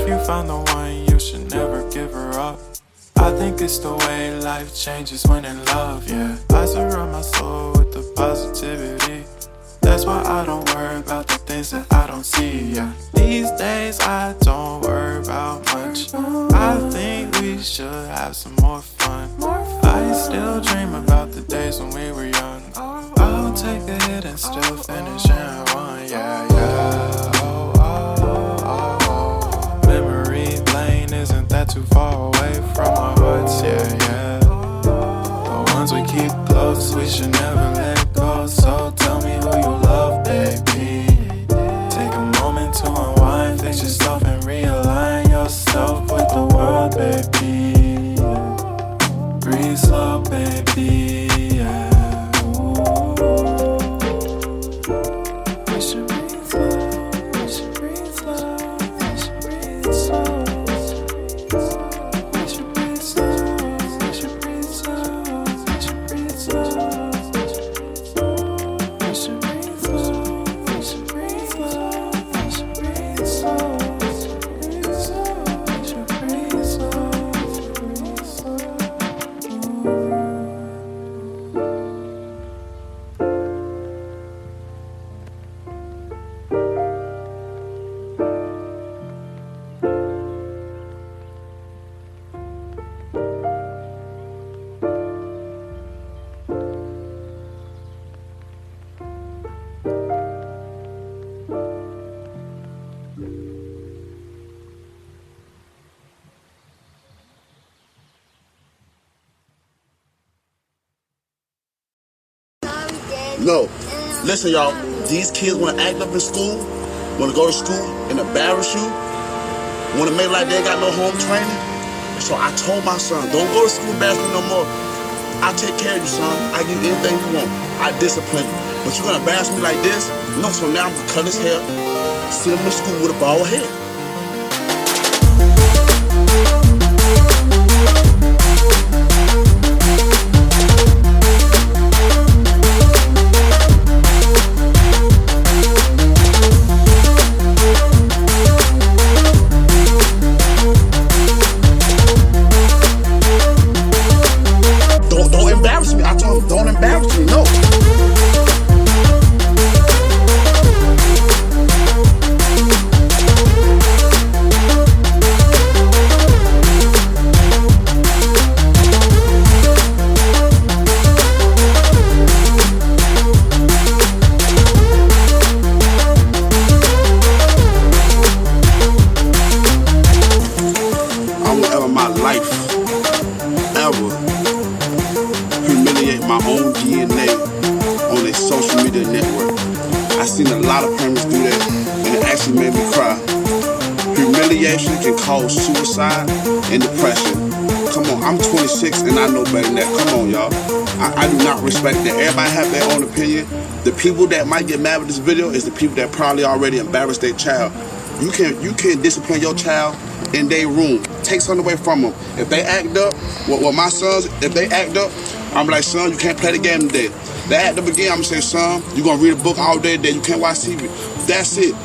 If you found the one, you should never give her up. I think it's the way life changes when in love, yeah. I surround my soul with the positivity. That's why I don't worry about the things that I don't see, yeah. These days I don't worry about much. I think we should have some more fun. I still dream about the days when we were young. I'll take a hit and still finish in one, yeah, yeah. Oh, oh, oh, oh. Memory lane, isn't that too far away from our hearts, yeah, yeah. The ones we keep close, we should never let go. So tell me who you love, baby. Take a moment to unwind, fix yourself and realign yourself with the world, baby. Breathe slow, baby, yeah. We should breathe slow, we should breathe slow, we should breathe slow. We should breathe slow, we should breathe slow, we should breathe slow. We should breathe slow, we should breathe slow, we should breathe slow. We should breathe slow, breathe slow. No. Listen, y'all. These kids want to act up in school, want to go to school and embarrass you, want to make like they got no home training. So I told my son, don't go to school embarrassing me no more. I'll take care of you, son. I give you anything you want. I discipline you. But you're going to embarrass me like this? No, so now I'm going to cut his hair, send him to school with a bald head. Don't embarrass me. I told him, don't embarrass me. No. I will ever my life ever humiliate my own DNA on a social media network. I seen a lot of parents do that, and it actually made me cry. Humiliation can cause suicide and depression. Come on, I'm 26 and I know better than that. Come on, y'all. I do not respect that. Everybody have their own opinion. The people that might get mad with this video is the people that probably already embarrassed their child. You can discipline your child in their room. Take something away from them. If they act up, well, my sons, if they act up, I'm like, son, you can't play the game today. They act up again, I'm gonna say, son, you're gonna read a book all day today, you can't watch TV. That's it.